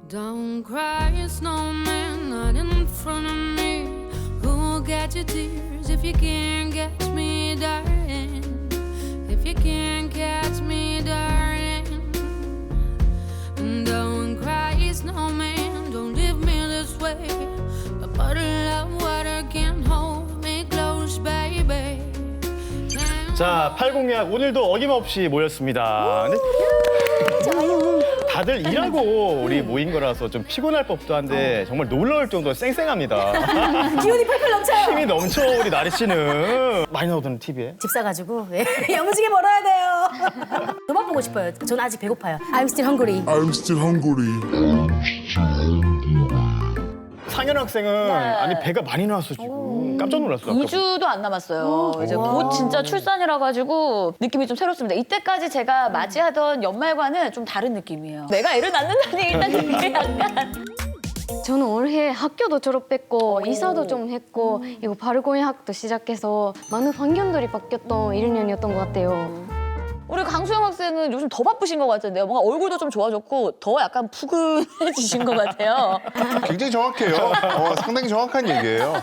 Don't cry, snowman, not in front of me. Who'll get your tears if you can't catch me, darling? If you can't catch me, darling. Don't cry, snowman, don't leave me this way. A bottle of water can't hold me close, baby. 자, 80약 오늘도 어김없이 모였습니다. 네? 다들 일하고 우리 모인 거라서 좀 피곤할 법도 한데 정말 놀라울 정도로 쌩쌩합니다. 기운이 펄펄 넘쳐요. 힘이 넘쳐 우리 나리 씨는. 많이 나오던 TV에. 집 사가지고 야무지게 벌어야 돼요. 그만 보고 싶어요. 저는 아직 배고파요. I'm still hungry. I'm still hungry. 상현 학생은 아니 배가 많이 나왔어 지금. 깜짝 놀랐어. 2주도 안 남았어요. 이제 곧 진짜 출산이라 가지고 느낌이 좀 새롭습니다. 이때까지 제가 맞이하던 연말과는 좀 다른 느낌이에요. 내가 애를 낳는다니 일단 그게 약간. 저는 올해 학교도 졸업했고 이사도 좀 했고 이거 발고해학도 시작해서 많은 환경들이 바뀌었던 1년이었던 것 같아요. 우리 강수영 학생은 요즘 더 바쁘신 것 같은데요. 뭔가 얼굴도 좀 좋아졌고 더 약간 푸근해지신 것 같아요. 굉장히 정확해요. 상당히 정확한 얘기예요.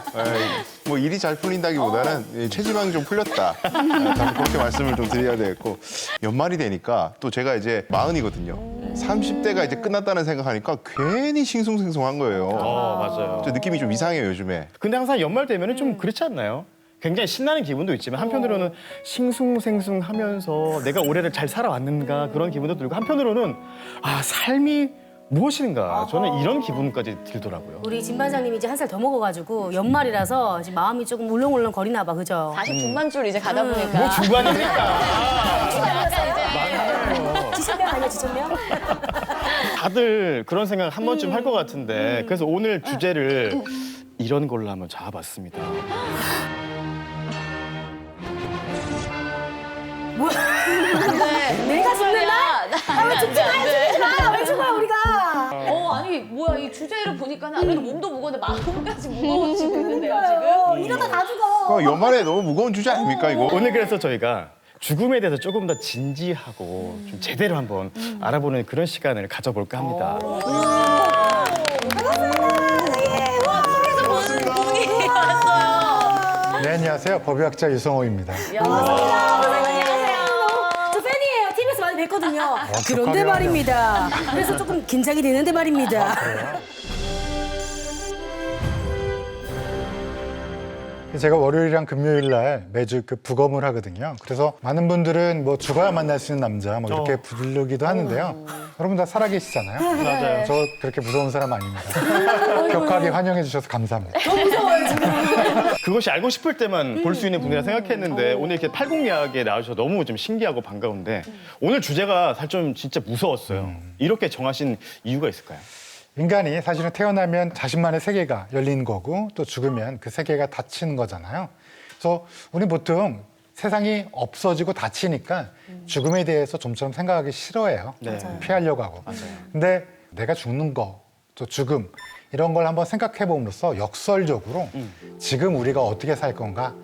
뭐 일이 잘 풀린다기보다는 체지방이 좀 풀렸다. 다시 그렇게 말씀을 좀 드려야 되겠고 연말이 되니까 또 제가 이제 40이거든요. 30대가 이제 끝났다는 생각하니까 괜히 싱숭생숭한 거예요. 맞아요. 저 느낌이 좀 이상해요 요즘에. 근데 항상 연말 되면은 좀 그렇지 않나요? 굉장히 신나는 기분도 있지만 한편으로는 싱숭생숭하면서 내가 올해를 잘 살아왔는가 그런 기분도 들고 한편으로는 아 삶이 무엇인가 저는 이런 기분까지 들더라고요. 우리 진 반장님이 이제 한 살 더 먹어가지고 연말이라서 지금 마음이 조금 울렁울렁 거리나 봐, 그죠? 49만 줄 이제 가다 보니까. 뭐 중반이니까. 지천명 아니야, 지천명? 다들 그런 생각 한 번쯤 할 것 같은데 그래서 오늘 주제를 이런 걸로 한번 잡아봤습니다. 내가 죽는다? 왜 죽지 마, 왜 죽어요, 우리가? 아니 뭐야 이 주제를 보니까는 아무래도 몸도 무거운데 마음까지 무거워지고 있는데요 지금. 이러다 다 죽어. 연말에 너무 무거운 주제 아닙니까 이거? 오늘 그래서 저희가 죽음에 대해서 조금 더 진지하고 좀 제대로 한번 알아보는 그런 시간을 가져볼까 합니다. TV에서 보는 분이 왔어요. 네, 안녕하세요. 법의학자 유성호입니다. 저 팬이에요. TV에서 많이 뵀거든요. 그런데 축하드려요. 말입니다. 그래서 조금 긴장이 되는데 말입니다. 제가 월요일이랑 금요일 날 매주 그 부검을 하거든요. 그래서 많은 분들은 뭐 죽어야 만날 수 있는 남자 뭐 이렇게 부르기도 하는데요. 여러분 다 살아계시잖아요. 맞아요. 저 그렇게 무서운 사람 아닙니다. 격하게 환영해 주셔서 감사합니다. 그것이 알고 싶을 때만 볼 수 있는 분이라 생각했는데 오늘 이렇게 80약에 나와주셔서 너무 좀 신기하고 반가운데 오늘 주제가 사실 좀 진짜 무서웠어요. 이렇게 정하신 이유가 있을까요? 인간이 사실은 태어나면 자신만의 세계가 열린 거고 또 죽으면 그 세계가 닫히는 거잖아요. 그래서 우리는 보통 세상이 없어지고 닫히니까 죽음에 대해서 좀처럼 생각하기 싫어해요. 네. 피하려고 하고. 근데 내가 죽는 거, 또 죽음 이런 걸 한번 생각해 봄으로써 역설적으로 지금 우리가 어떻게 살 건가,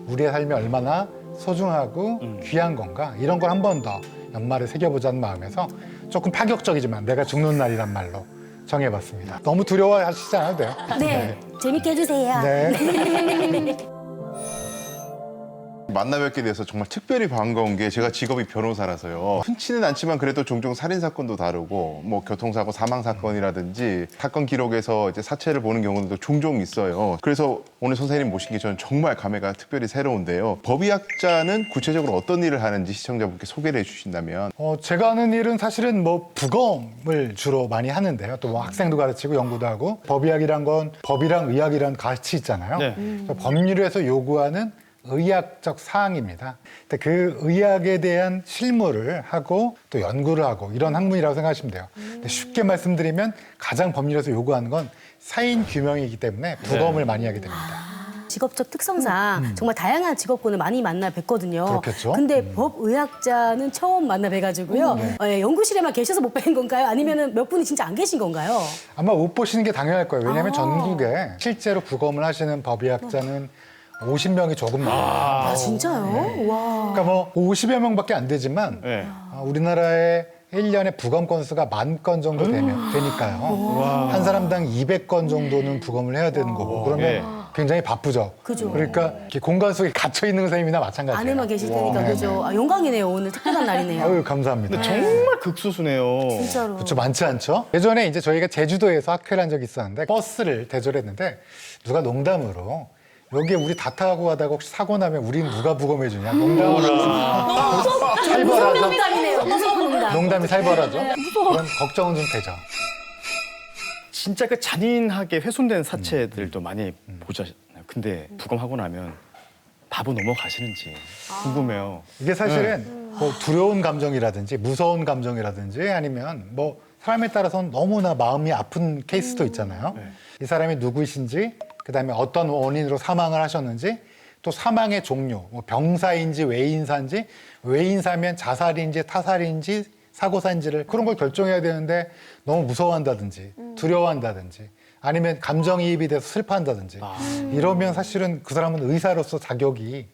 우리의 삶이 얼마나 소중하고 귀한 건가 이런 걸 한 번 더 연말에 새겨보자는 마음에서 조금 파격적이지만 내가 죽는 날이란 말로 정해봤습니다. 너무 두려워하시지 않아도 돼요. 네, 재밌게 해주세요. 네. 만나 뵙게 돼서 정말 특별히 반가운 게 제가 직업이 변호사라서요. 흔치는 않지만 그래도 종종 살인 사건도 다루고 뭐 교통사고 사망 사건이라든지 사건 기록에서 이제 사체를 보는 경우도 종종 있어요. 그래서 오늘 선생님 모신 게 저는 정말 감회가 특별히 새로운데요. 법의학자는 구체적으로 어떤 일을 하는지 시청자분께 소개를 해주신다면. 제가 하는 일은 사실은 뭐 부검을 주로 많이 하는데요. 또 뭐 학생도 가르치고 연구도 하고 법의학이란 건 법이랑 의학이란 같이 있잖아요. 네. 그래서 법률에서 요구하는 의학적 사항입니다. 근데 그 의학에 대한 실무를 하고 또 연구를 하고 이런 학문이라고 생각하시면 돼요. 근데 쉽게 말씀드리면 가장 법률에서 요구하는 건 사인 규명이기 때문에 부검을 많이 하게 됩니다. 직업적 특성상 정말 다양한 직업군을 많이 만나 뵀거든요. 그렇겠죠. 근데 법의학자는 처음 만나 뵈가지고요. 연구실에만 계셔서 못 뵌 건가요? 아니면 몇 분이 진짜 안 계신 건가요? 아마 못 보시는 게 당연할 거예요. 왜냐하면 전국에 실제로 부검을 하시는 법의학자는 50명이 조금 넘어요. 아, 진짜요? 와. 그러니까 뭐 50여 명밖에 안 되지만 네. 우리나라의 1년에 부검 건수가 10,000건 정도 되니까요. 한 사람당 200건 정도는 부검을 해야 되는 거고 그러면 예. 굉장히 바쁘죠. 그죠. 그러니까 이렇게 공간 속에 갇혀 있는 선생님이나 마찬가지예요. 안에만 계실 테니까 그죠. 아, 영광이네요. 오늘 특별한 날이네요. 아유 감사합니다. 정말 극소수네요. 진짜로. 그렇죠. 많지 않죠? 예전에 이제 저희가 제주도에서 학회를 한 적이 있었는데 버스를 대조를 했는데 누가 농담으로 여기에 우리 다 타고 가다가 혹시 사고 나면 우린 누가 부검해 주냐? 농담으로 살벌하죠. 농담이네요. 무슨 농담. 농담이 살벌하죠. 그런 걱정은 좀 되죠. 진짜 그 잔인하게 훼손된 사체들도 많이 보잖아요. 근데 부검하고 나면 바보 넘어가시는지 궁금해요. 이게 사실은 뭐 두려운 감정이라든지 무서운 감정이라든지 아니면 뭐 사람에 따라서는 너무나 마음이 아픈 케이스도 있잖아요. 이 사람이 누구이신지 그다음에 어떤 원인으로 사망을 하셨는지 또 사망의 종류, 뭐 병사인지 외인사인지 외인사면 자살인지 타살인지 사고사인지를 그런 걸 결정해야 되는데 너무 무서워한다든지 두려워한다든지 아니면 감정이입이 돼서 슬퍼한다든지 이러면 사실은 그 사람은 의사로서 자격이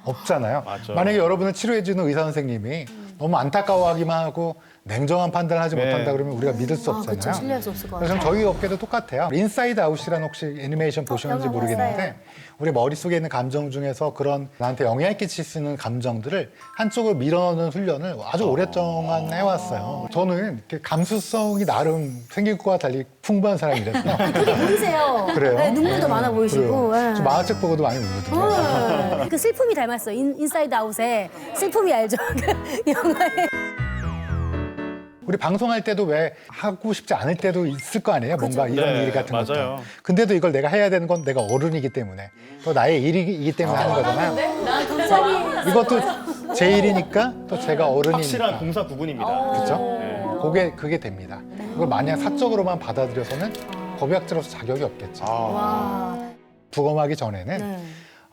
없잖아요. 맞아. 만약에 여러분을 치료해주는 의사 선생님이 너무 안타까워하기만 하고 냉정한 판단을 하지 네. 못한다 그러면 우리가 믿을 수 아, 없잖아요. 그쵸. 신뢰할 수 없을 것 그래서 같아요. 저희 업계도 똑같아요. 인사이드 아웃이라는 혹시 애니메이션 보셨는지 영화 모르겠는데 봤어요. 우리 머릿속에 있는 감정 중에서 그런 나한테 영향을 끼칠 수 있는 감정들을 한쪽으로 밀어넣는 훈련을 아주 오랫동안 해왔어요. 저는 이렇게 감수성이 나름 생긴 것과 달리 풍부한 사람이라서 그게 보이세요. 그래요? 네, 눈물도 많아 보이시고. 그래요. 예. 저 만화책 보고도 많이 울거든요. 그 슬픔이 닮았어요. 인사이드 아웃에 슬픔이 알죠? 그 영화에. 우리 방송할 때도 왜 하고 싶지 않을 때도 있을 거 아니에요? 뭔가 이런 네, 일 같은 것도. 맞아요. 근데도 이걸 내가 해야 되는 건 내가 어른이기 때문에 또 나의 일이기 때문에 하는 거잖아요. 이것도 제 일이니까 또 제가 확실한 어른이니까. 공사 구분입니다. 그렇죠? 그게 됩니다. 이걸 마냥 사적으로만 받아들여서는 법의학자로서 자격이 없겠죠. 와. 부검하기 전에는 네.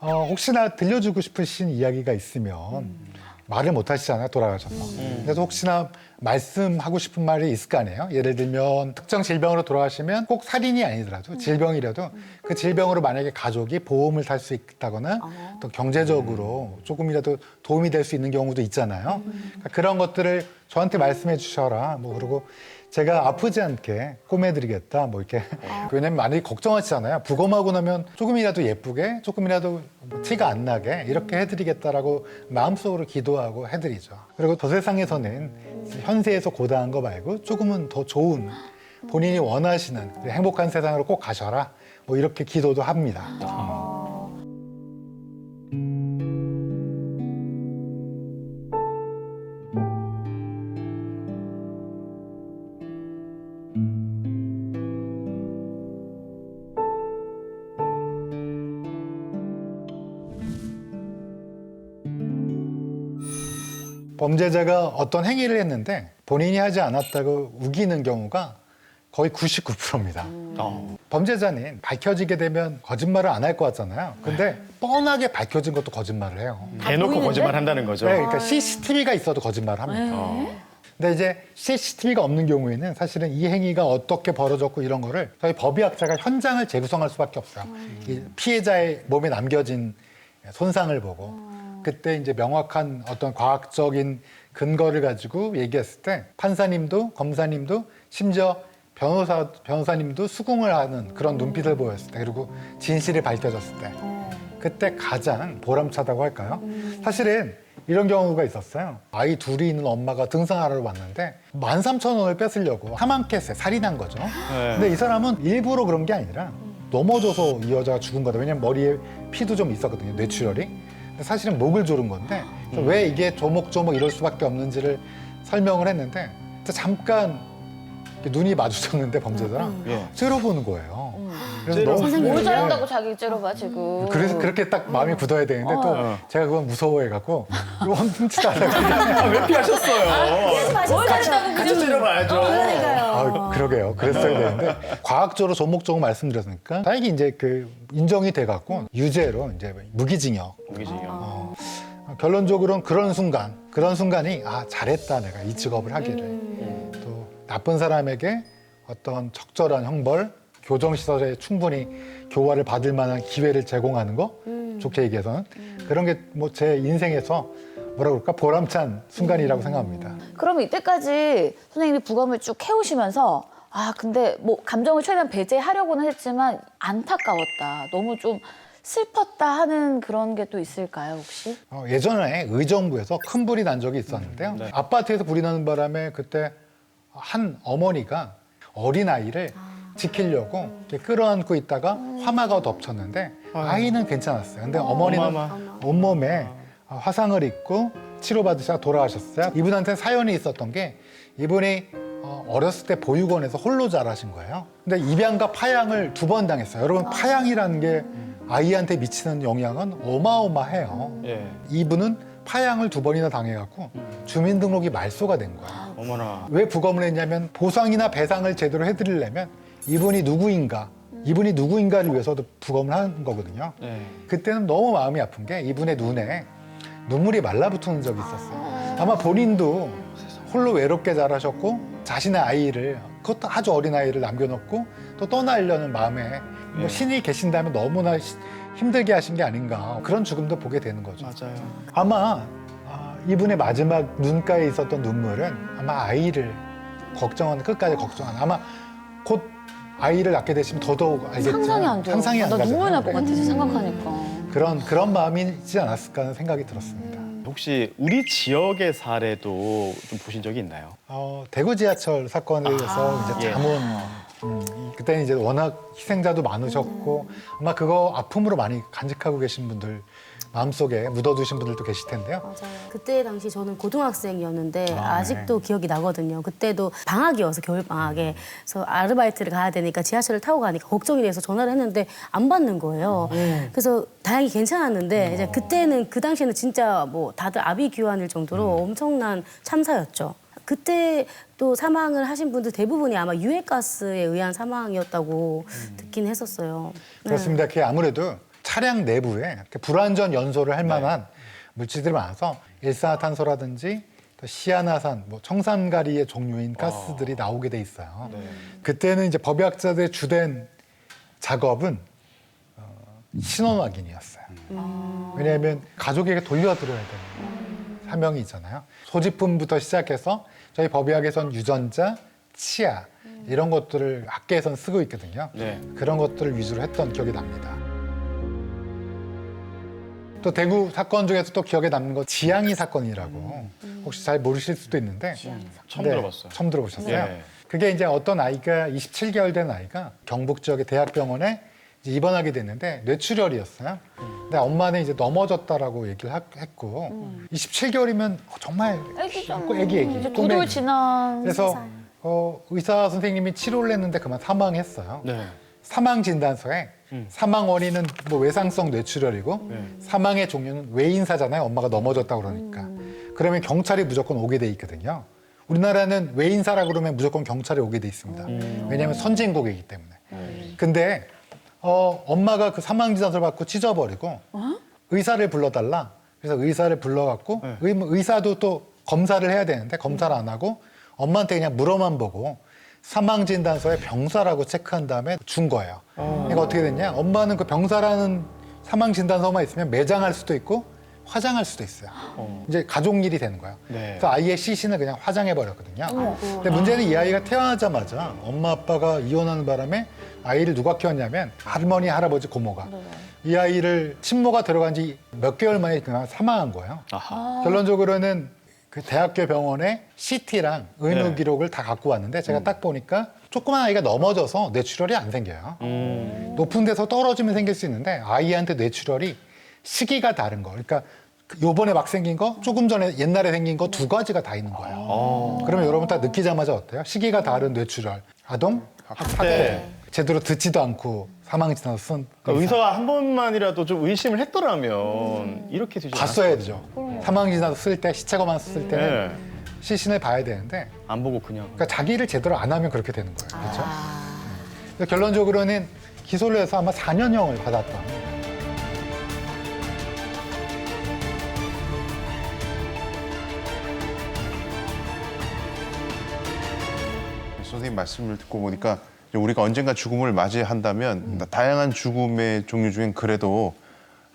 혹시나 들려주고 싶으신 이야기가 있으면 말을 못 하시잖아요, 돌아가셔서. 그래서 혹시나 말씀하고 싶은 말이 있을 거 아니에요? 예를 들면 특정 질병으로 돌아가시면 꼭 살인이 아니더라도 질병이라도 그 질병으로 만약에 가족이 보험을 탈 수 있다거나 또 경제적으로 조금이라도 도움이 될 수 있는 경우도 있잖아요. 그러니까 그런 것들을 저한테 말씀해 주셔라. 뭐 그리고 제가 아프지 않게 꼬매드리겠다. 뭐 이렇게. 왜냐면 많이 걱정하시잖아요. 부검하고 나면 조금이라도 예쁘게, 조금이라도 티가 안 나게 이렇게 해드리겠다라고 마음속으로 기도하고 해드리죠. 그리고 저 세상에서는 현세에서 고단한 거 말고 조금은 더 좋은 본인이 원하시는 행복한 세상으로 꼭 가셔라. 뭐 이렇게 기도도 합니다. 범죄자가 어떤 행위를 했는데 본인이 하지 않았다고 우기는 경우가 거의 99%입니다. 범죄자는 밝혀지게 되면 거짓말을 안 할 것 같잖아요. 근데 뻔하게 밝혀진 것도 거짓말을 해요. 대놓고 거짓말 한다는 거죠. 네, 그러니까 CCTV가 있어도 거짓말을 합니다. 근데 이제 CCTV가 없는 경우에는 사실은 이 행위가 어떻게 벌어졌고 이런 거를 저희 법의학자가 현장을 재구성할 수밖에 없어요. 이 피해자의 몸에 남겨진 손상을 보고 그때 이제 명확한 어떤 과학적인 근거를 가지고 얘기했을 때 판사님도 검사님도 심지어 변호사님도 수긍을 하는 그런 눈빛을 보였을 때 그리고 진실이 밝혀졌을 때 그때 가장 보람차다고 할까요? 사실은 이런 경우가 있었어요. 아이 둘이 있는 엄마가 등산하러 왔는데 13,000원을 뺏으려고 하만캐스에 살인한 거죠. 근데 이 사람은 일부러 그런 게 아니라 넘어져서 이 여자가 죽은 거다. 왜냐면 머리에 피도 좀 있었거든요. 뇌출혈이. 근데 사실은 목을 조른 건데 왜 이게 조목조목 이럴 수밖에 없는지를 설명을 했는데 잠깐 눈이 마주쳤는데 범죄자랑 째려보는 거예요. 그래서 너무 뭘 잘한다고 자기 째려봐 지금. 그래서 그렇게 딱 마음이 굳어야 되는데 또 제가 그건 무서워해갖고 이거 훔치다 하다가 왜 피하셨어요? 뭘 잘했다고 같이 째려봐야죠. 아, 그러게요. 그랬어야 되는데 과학적으로 조목조목 말씀드렸으니까 다행히 이제 그 인정이 돼갖고 유죄로 이제 무기징역. 무기징역. 결론적으로는 그런 순간이 아 잘했다 내가 이 직업을 하기를. 또 나쁜 사람에게 어떤 적절한 형벌, 교정시설에 충분히 교화를 받을 만한 기회를 제공하는 거 좋게 얘기해서는 그런 게 뭐 제 인생에서 뭐라 그럴까 보람찬 순간이라고 생각합니다. 그러면 이때까지 선생님이 부검을 쭉 해오시면서 아 근데 뭐 감정을 최대한 배제하려고는 했지만 안타까웠다. 너무 좀 슬펐다 하는 그런 게 또 있을까요 혹시? 예전에 의정부에서 큰 불이 난 적이 있었는데요. 네. 아파트에서 불이 나는 바람에 그때 한 어머니가 어린아이를 지키려고 이렇게 끌어안고 있다가 화마가 덮쳤는데 아이는 괜찮았어요. 근데 어머니는 어마마. 온몸에 화상을 입고 치료받으시다가 돌아가셨어요. 이분한테 사연이 있었던 게 이분이 어렸을 때 보육원에서 홀로 자라신 거예요. 근데 입양과 파양을 2번 당했어요. 여러분 파양이라는 게 아이한테 미치는 영향은 어마어마해요. 예. 이분은 파양을 2번이나 당해갖고 주민등록이 말소가 된 거예요. 어머나. 왜 부검을 했냐면 보상이나 배상을 제대로 해드리려면 이분이 누구인가를 위해서도 부검을 하는 거거든요. 네. 그때는 너무 마음이 아픈 게 이분의 눈에 눈물이 말라붙는 적이 있었어요. 아마 본인도 홀로 외롭게 자라셨고 자신의 아이를 그것도 아주 어린 아이를 남겨놓고 또 떠나려는 마음에 뭐 신이 계신다면 너무나 힘들게 하신 게 아닌가 그런 죽음도 보게 되는 거죠. 맞아요. 아마 이분의 마지막 눈가에 있었던 눈물은 아마 아이를 끝까지 걱정하는 아마 곧 아이를 낳게 되시면 더더욱 알겠지만 상상이 안 돼요. 상상이 안 나 가잖아요. 눈물 날 것 같아서 생각하니까. 그런 마음이지 않았을까 하는 생각이 들었습니다. 혹시 우리 지역의 사례도 좀 보신 적이 있나요? 대구 지하철 사건에 대해서 이제 예. 잠원 그때는 이제 워낙 희생자도 많으셨고 아마 그거 아픔으로 많이 간직하고 계신 분들 마음속에 묻어두신 분들도 계실 텐데요. 맞아요. 그때 당시 저는 고등학생이었는데 네. 아직도 기억이 나거든요. 그때도 방학이어서 겨울 방학에 그래서 아르바이트를 가야 되니까 지하철을 타고 가니까 걱정이 돼서 전화를 했는데 안 받는 거예요. 그래서 다행히 괜찮았는데 이제 그때는 그 당시에는 진짜 뭐 다들 아비규환일 정도로 엄청난 참사였죠. 그때 또 사망을 하신 분들 대부분이 아마 유해가스에 의한 사망이었다고 듣긴 했었어요. 그렇습니다. 그게 아무래도 차량 내부에 이렇게 불완전 연소를 할 만한 물질들이 많아서 일산화탄소라든지 또 시아나산, 뭐 청산가리의 종류인 가스들이 나오게 돼 있어요. 그때는 이제 법의학자들의 주된 작업은 신원 확인이었어요. 왜냐하면 가족에게 돌려드려야 되는 사명이 있잖아요. 소지품부터 시작해서 저희 법의학에선 유전자, 치아 이런 것들을 학계에선 쓰고 있거든요. 네. 그런 것들을 위주로 했던 기억이 납니다. 또 대구 사건 중에서 또 기억에 남는 거 지양이 사건이라고 혹시 잘 모르실 수도 있는데 처음 들어봤어요. 처음 들어보셨어요? 예. 그게 이제 어떤 아이가 27개월 된 아이가 경북 지역의 대학병원에 이제 입원하게 됐는데 뇌출혈이었어요. 근데 엄마는 이제 넘어졌다라고 얘기를 했고 27개월이면 정말 애기잖아. 애기 이제 꼬맹이. 2돌 지난. 그래서 의사 선생님이 치료를 했는데 그만 사망했어요. 네. 사망 진단서에 사망 원인은 뭐 외상성 뇌출혈이고 사망의 종류는 외인사잖아요. 엄마가 넘어졌다고 그러니까. 그러면 경찰이 무조건 오게 돼 있거든요. 우리나라는 외인사라 그러면 무조건 경찰이 오게 돼 있습니다. 왜냐하면 선진국이기 때문에. 근데 엄마가 그 사망 진단서를 받고 찢어버리고 의사를 불러달라. 그래서 의사를 불러갖고 의사도 또 검사를 해야 되는데 검사를 안 하고 엄마한테 그냥 물어만 보고 사망 진단서에 병사라고 체크한 다음에 준 거예요. 그러니까 어떻게 됐냐? 엄마는 그 병사라는 사망 진단서만 있으면 매장할 수도 있고 화장할 수도 있어요. 이제 가족 일이 되는 거예요. 네. 그래서 아이의 시신을 그냥 화장해 버렸거든요. 근데 문제는 이 아이가 태어나자마자 엄마 아빠가 이혼하는 바람에 아이를 누가 키웠냐면 할머니, 할아버지, 고모가. 이 아이를 친모가 들어간 지 몇 개월 만에 그냥 사망한 거예요. 아하. 결론적으로는 그 대학교 병원에 CT랑 은우 네. 기록을 다 갖고 왔는데 제가 딱 보니까 조그만 아이가 넘어져서 뇌출혈이 안 생겨요. 높은 데서 떨어지면 생길 수 있는데 아이한테 뇌출혈이 시기가 다른 거. 그러니까 요번에 막 생긴 거, 조금 전에 옛날에 생긴 거 2가지가 다 있는 거예요. 그러면 여러분 다 느끼자마자 어때요? 시기가 다른 뇌출혈, 아동, 학대. 제대로 듣지도 않고 사망 진단서 쓴 그러니까 의사가 한 번만이라도 좀 의심을 했더라면 이렇게 되지 봤어야 되죠. 사망 진단서 쓸 때, 시체 검안 쓸 때는 네. 시신을 봐야 되는데 안 보고 그냥. 그러니까 자기를 제대로 안 하면 그렇게 되는 거예요. 그렇죠? 그래서 결론적으로는 기소를 해서 아마 4년형을 받았던. 선생님 말씀을 듣고 보니까 우리가 언젠가 죽음을 맞이한다면 다양한 죽음의 종류 중엔 그래도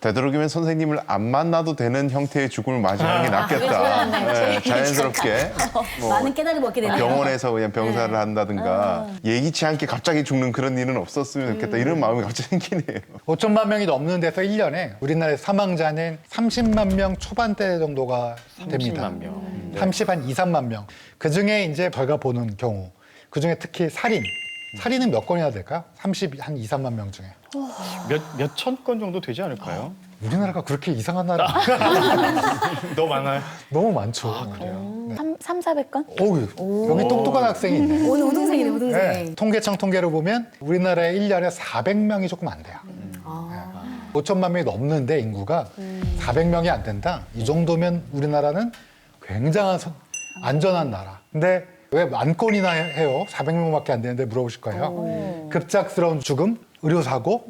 되도록이면 선생님을 안 만나도 되는 형태의 죽음을 맞이하는 게 낫겠다. 네, 자연스럽게 뭐 많은 깨달음을 얻게 되네요. 병원에서 그냥 병사를 한다든가 예기치 않게 갑자기 죽는 그런 일은 없었으면 좋겠다. 이런 마음이 갑자기 생기네요. 5천만 명이 넘는 데서 1년에 우리나라의 사망자는 30만 명 초반대 정도가 됩니다. 30만 명. 30, 한 2, 3만 명. 그중에 이제 저희가 보는 경우, 그중에 특히 살인은 몇 건이나 될까요? 30, 한 2, 3만 명 중에. 몇천 건 정도 되지 않을까요? 우리나라가 그렇게 이상한 나라 너무 많아요. 너무 많죠. 네. 400건? 어우, 여기 똑똑한 학생이 있네. 오늘 우등생이네, 우등생. 네, 통계청 통계로 보면 우리나라에 1년에 400명이 조금 안 돼요. 5천만 명이 넘는데 인구가 400명이 안 된다. 이 정도면 우리나라는 굉장한 안전한 나라. 근데 왜 만 건이나 해요? 400명밖에 안 되는데 물어보실 거예요. 급작스러운 죽음, 의료사고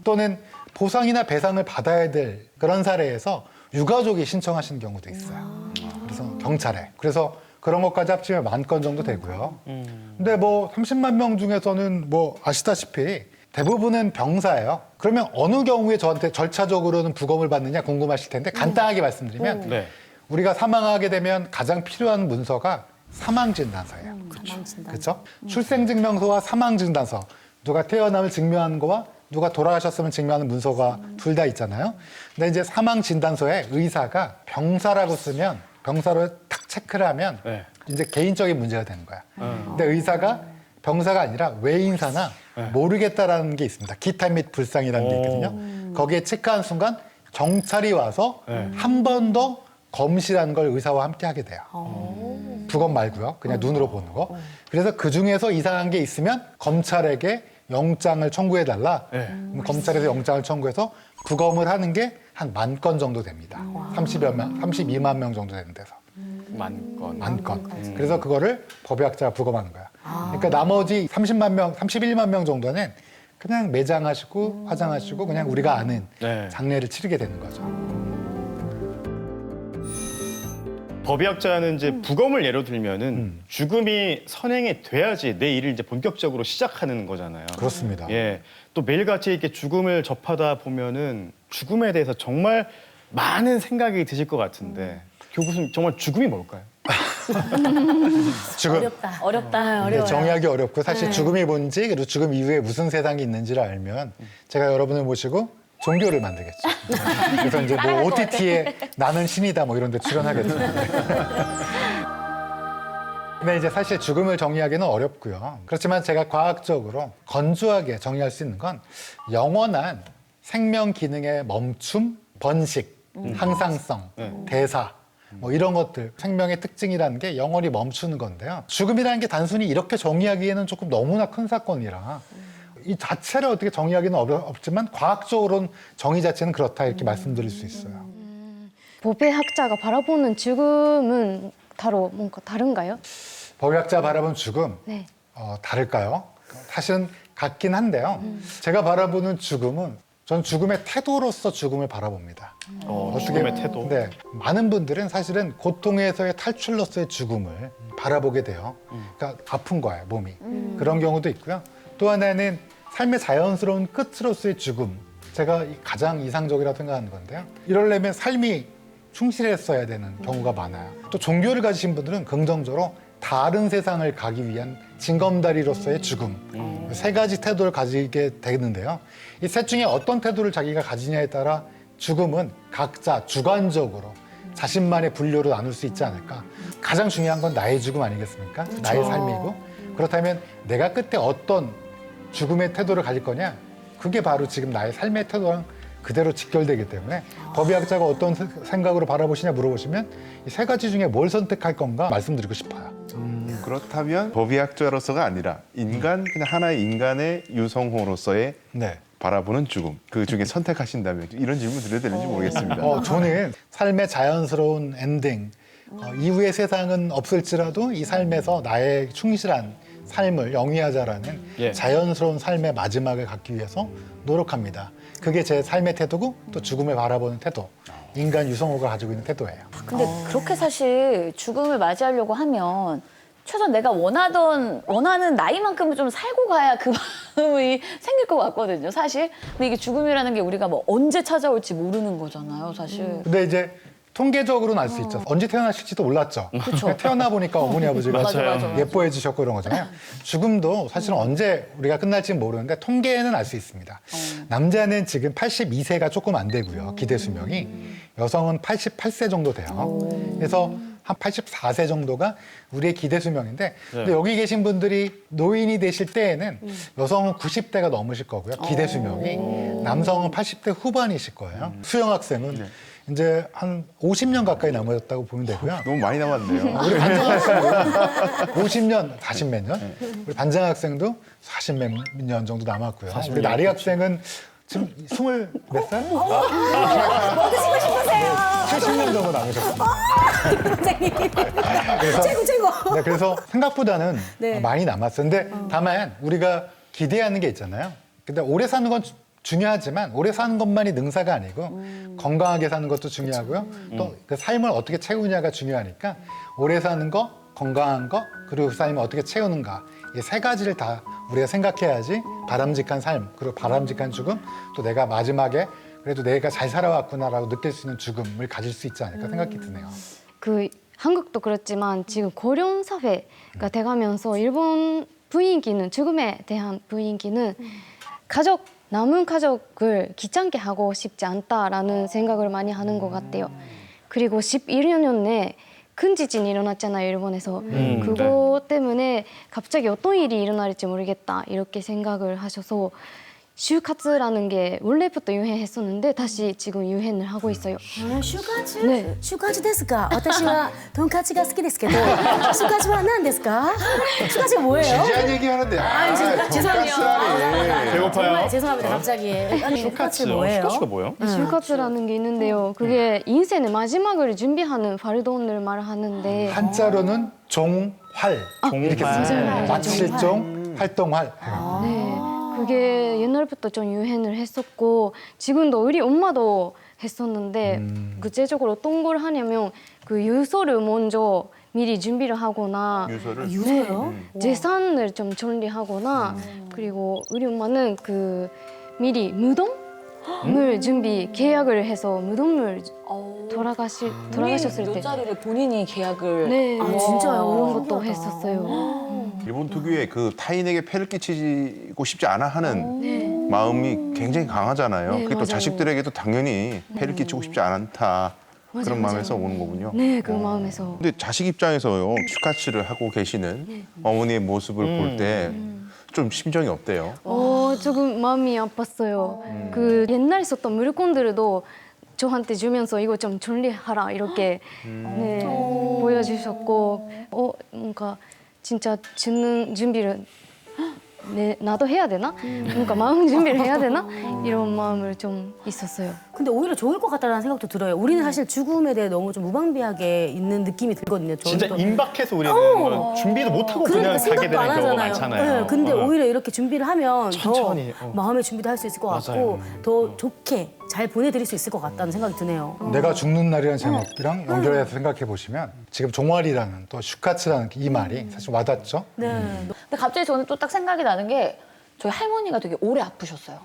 또는 보상이나 배상을 받아야 될 그런 사례에서 유가족이 신청하시는 경우도 있어요. 그래서 경찰에. 그래서 그런 것까지 합치면 10,000건 정도 되고요. 근데 뭐 30만 명 중에서는 뭐 아시다시피 대부분은 병사예요. 그러면 어느 경우에 저한테 절차적으로는 부검을 받느냐 궁금하실 텐데 간단하게 말씀드리면 네. 우리가 사망하게 되면 가장 필요한 문서가 사망진단서예요. 그렇죠? 출생증명서와 사망진단서. 누가 태어남을 증명하는 거와 누가 돌아가셨으면 증명하는 문서가 둘 다 있잖아요. 근데 이제 사망진단서에 의사가 병사라고 쓰면 병사로 탁 체크를 하면 네. 이제 개인적인 문제가 되는 거야. 근데 의사가 병사가 아니라 외인사나 모르겠다라는 게 있습니다. 기타 및 불상이라는 게 있거든요. 거기에 체크한 순간 경찰이 와서 한 번 더 검시라는 걸 의사와 함께 하게 돼요. 부검 말고요. 그냥 눈으로 보는 거. 그래서 그중에서 이상한 게 있으면 검찰에게 영장을 청구해달라. 그럼 검찰에서 영장을 청구해서 부검을 하는 게 한 10,000건 정도 됩니다. 32만 명 정도 되는 데서. 10,000건. 10,000건. 그래서 그거를 법의학자가 부검하는 거야. 그러니까 나머지 30만 명, 31만 명 정도는 그냥 매장하시고 화장하시고 그냥 우리가 아는 네. 장례를 치르게 되는 거죠. 법의학자는 이제 부검을 예로 들면은 죽음이 선행이 돼야지 내 일을 이제 본격적으로 시작하는 거잖아요. 그렇습니다. 예. 또 매일같이 이렇게 죽음을 접하다 보면은 죽음에 대해서 정말 많은 생각이 드실 것 같은데 교수님 정말 죽음이 뭘까요? 죽음. 어렵다. 네, 정의하기 어렵고 사실 죽음이 뭔지 그리고 죽음 이후에 무슨 세상이 있는지를 알면 제가 여러분을 모시고 종교를 만들겠죠. 그래서 이제 뭐 OTT에 나는 신이다 뭐 이런 데 출연하겠죠. 근데 이제 사실 죽음을 정의하기는 어렵고요. 그렇지만 제가 과학적으로 건조하게 정의할 수 있는 건 영원한 생명 기능의 멈춤, 번식, 항상성, 대사 뭐 이런 것들 생명의 특징이라는 게 영원히 멈추는 건데요. 죽음이라는 게 단순히 이렇게 정의하기에는 조금 너무나 큰 사건이라 이 자체를 어떻게 정의하기는 어렵지만 과학적으로는 정의 자체는 그렇다 이렇게 말씀드릴 수 있어요. 법의학자가 바라보는 죽음은 따로 뭔가 다른가요? 법의학자 바라보는 죽음 네. 다를까요? 사실은 같긴 한데요. 제가 바라보는 죽음은 전 죽음의 태도로서 죽음을 바라봅니다. 죽음의 태도. 네, 많은 분들은 사실은 고통에서의 탈출로서의 죽음을 바라보게 돼요. 그러니까 아픈 거예요, 몸이. 그런 경우도 있고요. 또 하나는 삶의 자연스러운 끝으로서의 죽음. 제가 가장 이상적이라고 생각하는 건데요. 이러려면 삶이 충실했어야 되는 경우가 많아요. 또 종교를 가지신 분들은 긍정적으로 다른 세상을 가기 위한 징검다리로서의 죽음. 세 가지 태도를 가지게 되는데요. 이 셋 중에 어떤 태도를 자기가 가지냐에 따라 죽음은 각자 주관적으로 자신만의 분류로 나눌 수 있지 않을까. 가장 중요한 건 나의 죽음 아니겠습니까? 나의 삶이고. 그렇다면 내가 끝에 어떤 죽음의 태도를 가질 거냐? 그게 바로 지금 나의 삶의 태도랑 그대로 직결되기 때문에 법의학자가 어떤 생각으로 바라보시냐 물어보시면 이 세 가지 중에 뭘 선택할 건가 말씀드리고 싶어요. 그렇다면 법의학자로서가 아니라 인간 그냥 하나의 인간의 유성호로서의 네. 바라보는 죽음 그 중에 선택하신다면 이런 질문 드려야 되는지 모르겠습니다. 저는 삶의 자연스러운 엔딩 이후의 세상은 없을지라도 이 삶에서 나의 충실한 삶을 영위하자라는 예. 자연스러운 삶의 마지막을 갖기 위해서 노력합니다. 그게 제 삶의 태도고 또 죽음을 바라보는 태도, 인간 유성호가 가지고 있는 태도예요. 근데 그렇게 사실 죽음을 맞이하려고 하면 최소한 내가 원하는 나이만큼은 좀 살고 가야 그 마음이 생길 것 같거든요, 사실. 근데 이게 죽음이라는 게 우리가 뭐 언제 찾아올지 모르는 거잖아요, 사실. 근데 이제 통계적으로는 알 수 있죠. 언제 태어나실지도 몰랐죠. 그냥 태어나 보니까 어머니 아버지가 맞아요. 예뻐해 주셨고 이런 거잖아요. 죽음도 사실은 언제 우리가 끝날지는 모르는데 통계는 알 수 있습니다. 남자는 지금 82세가 조금 안 되고요. 기대 수명이. 여성은 88세 정도 돼요. 그래서 한 84세 정도가 우리의 기대 수명인데 근데 여기 계신 분들이 노인이 되실 때에는 여성은 90대가 넘으실 거고요. 기대 수명이. 남성은 80대 후반이실 거예요. 수영 학생은 이제 한 50년 가까이 남았다고 보면 되고요. 너무 많이 남았네요. 우리 반장 학생도 50년, 40 몇 년? 우리 반장 학생도 40 몇 년 정도 남았고요. 우리 나리 학생은 지금 20 몇 살? 먹으시고 싶으세요? 80년 정도 남으셨습니다. 선생님. 그래서, 최고. 네, 그래서 생각보다는 네. 많이 남았어요. 근데 다만 우리가 기대하는 게 있잖아요. 근데 오래 사는 건 중요하지만 오래 사는 것만이 능사가 아니고 건강하게 사는 것도 중요하고요. 또 그 삶을 어떻게 채우냐가 중요하니까 오래 사는 거, 건강한 거, 그리고 그 삶을 어떻게 채우는가 이 세 가지를 다 우리가 생각해야지 바람직한 삶, 그리고 바람직한 죽음, 또 내가 마지막에 그래도 내가 잘 살아왔구나라고 느낄 수 있는 죽음을 가질 수 있지 않을까 생각이 드네요. 그 한국도 그렇지만 지금 고령 사회가 돼가면서 일본 분위기는 죽음에 대한 분위기는 남은 가족을 귀찮게 하고 싶지 않다라는 생각을 많이 하는 것 같아요. 그리고 11년 전에 큰 지진이 일어났잖아요, 일본에서. 그거 때문에 갑자기 어떤 일이 일어날지 모르겠다 이렇게 생각을 하셔서 슈카츠라는 게 원래부터 유행했었는데 다시 지금 유행을 하고 있어요. 슈가츠? 네. 슈가츠 ですか? 私は 돈까스が好きですけど 슈가츠는 何ですか? 슈가츠가 뭐예요? 진지한 얘기하는데 죄송해요. 배고파요? 정말 죄송합니다, 갑자기. 아니, 슈가츠 뭐예요? 슈카츠가 뭐예요? 슈카츠라는 게 있는데요. 그게 인생의 마지막을 준비하는 활동을 말하는데 한자로는 종활 이렇게 써요. 맞아요. 마칠종, 활동활. 네, 그게 옛날부터 좀 유행을 했었고 지금도 우리 엄마도 했었는데 구체적으로 어떤 걸 하냐면 그 유서를 먼저 미리 준비를 하거나 유서를? 유서요? 재산을 좀 정리하거나 그리고 우리 엄마는 그 미리 무덤을 계약을 해서 무덤을 돌아가셨을 때 묘자리를 본인이 계약을. 네, 아, 진짜요? 그런 것도 했었어요. 일본 특유의 그 타인에게 폐를 끼치고 싶지 않아 하는 마음이 굉장히 강하잖아요. 네, 그게 또 맞아요. 자식들에게도 당연히 폐를 끼치고 싶지 않다. 그런 마음에서 오는 거군요. 네, 그 마음에서. 근데 자식 입장에서요, 슈카츠를 하고 계시는 어머니의 모습을 볼 때 좀 심정이 어때요? 조금 마음이 아팠어요. 그 옛날에 썼던 물건들도 저한테 주면서 이거 좀 정리하라 이렇게 네, 보여주셨고 뭔가 진짜 죽는 준비를 나도 해야 되나? 뭔가 마음 준비를 해야 되나? 이런 마음을 좀 있었어요. 근데 오히려 좋을 것 같다는 생각도 들어요. 우리는 사실 죽음에 대해 너무 좀 무방비하게 있는 느낌이 들거든요. 진짜 저도. 임박해서 우리는 준비도 못하고 그러니까 그냥 가게 생각도 안 되는 경우가 하잖아요. 많잖아요. 네, 근데 오히려 이렇게 준비를 하면 천천히, 더 마음의 준비도 할 수 있을 것 같고 맞아요. 더 좋게 잘 보내드릴 수 있을 것 같다는 생각이 드네요. 내가 죽는 날이라는 제목이랑 연결해서 생각해 보시면 지금 종활이라는 또 슈카츠라는 이 말이 사실 와닿죠. 네. 근데 갑자기 저는 또 딱 생각이 나는 게 저희 할머니가 되게 오래 아프셨어요.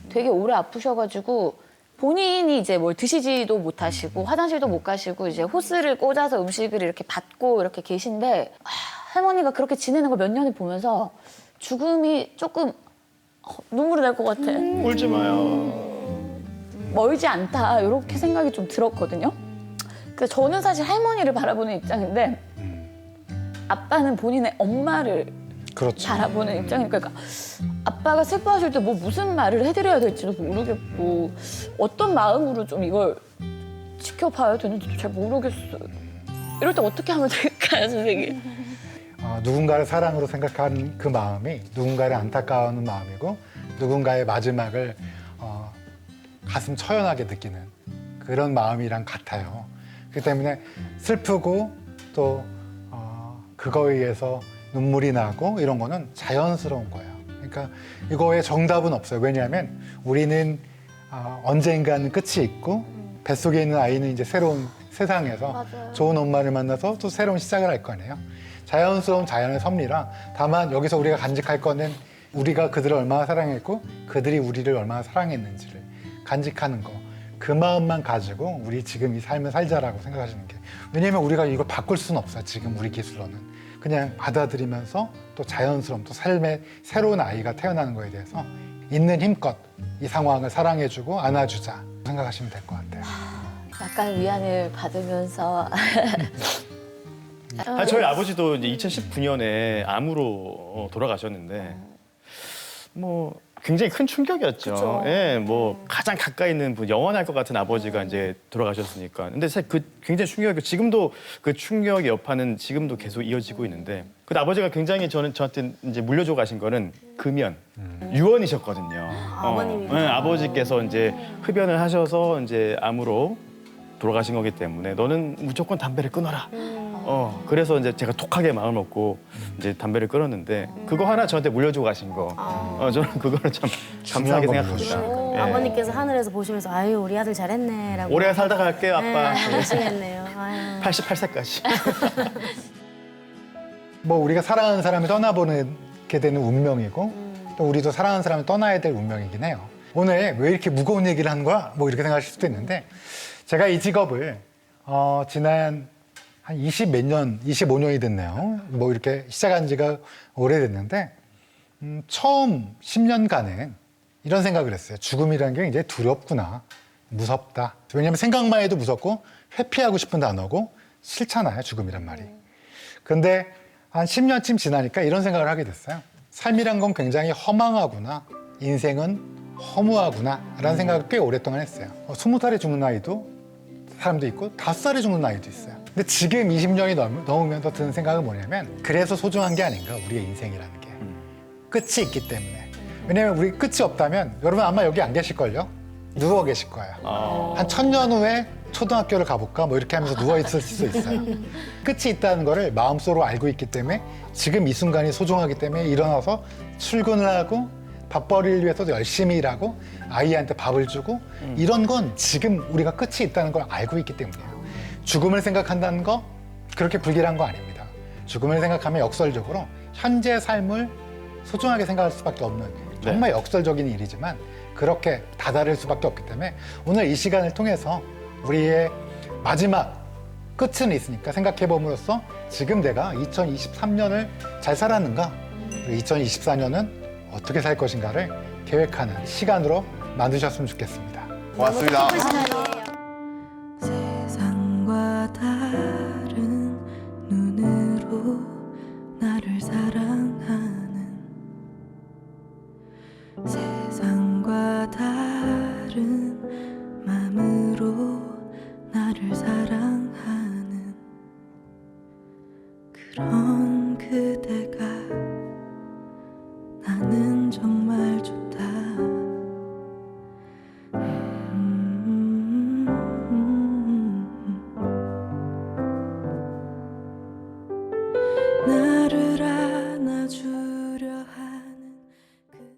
되게 오래 아프셔가지고 본인이 이제 뭘 드시지도 못하시고 화장실도 못 가시고 이제 호스를 꽂아서 음식을 이렇게 받고 이렇게 계신데 할머니가 그렇게 지내는 걸 몇 년을 보면서 죽음이 조금 눈물이 날 것 같아. 울지 마요. 멀지 않다 이렇게 생각이 좀 들었거든요. 그래서 저는 사실 할머니를 바라보는 입장인데 아빠는 본인의 엄마를 그렇죠. 바라보는 입장이니까 그러니까 아빠가 슬퍼하실 때 뭐 무슨 말을 해드려야 될지도 모르겠고 어떤 마음으로 좀 이걸 지켜봐야 되는지도 잘 모르겠어요. 이럴 때 어떻게 하면 될까요, 선생님? 누군가를 사랑으로 생각하는 그 마음이 누군가를 안타까워하는 마음이고 누군가의 마지막을 가슴 처연하게 느끼는 그런 마음이랑 같아요. 그렇기 때문에 슬프고 또 그거에 의해서 눈물이 나고 이런 거는 자연스러운 거예요. 그러니까 이거에 정답은 없어요. 왜냐하면 우리는 언젠가는 끝이 있고 뱃속에 있는 아이는 이제 새로운 세상에서 맞아요. 좋은 엄마를 만나서 또 새로운 시작을 할 거 아니에요. 자연스러운 자연의 섭리라 다만 여기서 우리가 간직할 거는 우리가 그들을 얼마나 사랑했고 그들이 우리를 얼마나 사랑했는지를 간직하는 거. 그 마음만 가지고 우리 지금 이 삶을 살자라고 생각하시는 게 왜냐면 우리가 이걸 바꿀 수는 없어요. 지금 우리 기술로는. 그냥 받아들이면서 또 자연스러움 또 삶의 새로운 아이가 태어나는 거에 대해서 있는 힘껏 이 상황을 사랑해주고 안아주자 생각하시면 될 것 같아요. 약간 위안을 받으면서 저희 아버지도 이제 2019년에 암으로 돌아가셨는데 뭐 굉장히 큰 충격이었죠. 그쵸. 예, 뭐 가장 가까이 있는 분, 영원할 것 같은 아버지가 이제 돌아가셨으니까. 근데 사실 그 굉장히 충격이고 지금도 그 충격의 여파는 지금도 계속 이어지고 있는데. 그 아버지가 굉장히 저한테 이제 물려줘 가신 거는 금연, 유언이셨거든요. 아버님이. 예, 아버지께서 이제 흡연을 하셔서 이제 암으로 돌아가신 거기 때문에 너는 무조건 담배를 끊어라. 그래서 이제 제가 독하게 마음 먹고 이제 담배를 끊었는데 그거 하나 저한테 물려주고 가신 거. 저는 그거를 참 감사하게 거 생각합니다. 예. 아버님께서 하늘에서 보시면서 아유 우리 아들 잘했네라고. 오래 살다 갈게요, 아빠. 하시겠네요. 아유. 88세까지. 뭐 우리가 사랑하는 사람이 떠나보게 되는 운명이고 또 우리도 사랑하는 사람이 떠나야 될 운명이긴 해요. 오늘 왜 이렇게 무거운 얘기를 하는 거야? 뭐 이렇게 생각하실 수도 있는데 제가 이 직업을 지난 한 20 몇 년, 25년이 됐네요. 뭐 이렇게 시작한 지가 오래됐는데 처음 10년간은 이런 생각을 했어요. 죽음이라는 게 이제 두렵구나, 무섭다. 왜냐하면 생각만 해도 무섭고 회피하고 싶은 단어고 싫잖아요, 죽음이란 말이. 근데 한 10년쯤 지나니까 이런 생각을 하게 됐어요. 삶이란 건 굉장히 허망하구나, 인생은 허무하구나 라는 생각을 꽤 오랫동안 했어요. 20살에 죽는 아이도 사람도 있고 5살에 죽는 아이도 있어요. 근데 지금 20년이 넘으면서 드는 생각은 뭐냐면 그래서 소중한 게 아닌가, 우리의 인생이라는 게. 끝이 있기 때문에. 왜냐면 우리 끝이 없다면 여러분 아마 여기 안 계실걸요? 누워 계실 거예요. 한 1000년 후에 초등학교를 가볼까? 뭐 이렇게 하면서 누워있을 수 있어요. 끝이 있다는 거를 마음속으로 알고 있기 때문에 지금 이 순간이 소중하기 때문에 일어나서 출근을 하고 밥벌이를 위해서도 열심히 일하고 아이한테 밥을 주고 이런 건 지금 우리가 끝이 있다는 걸 알고 있기 때문이에요. 죽음을 생각한다는 거 그렇게 불길한 거 아닙니다. 죽음을 생각하면 역설적으로 현재 삶을 소중하게 생각할 수밖에 없는 정말 역설적인 일이지만 그렇게 다다를 수밖에 없기 때문에 오늘 이 시간을 통해서 우리의 마지막 끝은 있으니까 생각해봄으로써 지금 내가 2023년을 잘 살았는가 그리고 2024년은 어떻게 살 것인가를 계획하는 시간으로 만드셨으면 좋겠습니다. 고맙습니다. 세상과 다른 눈으로 나를 사랑하는 세상과 다른 마음으로 나를 사랑하는 그런 그대가 나는 정말 좋다.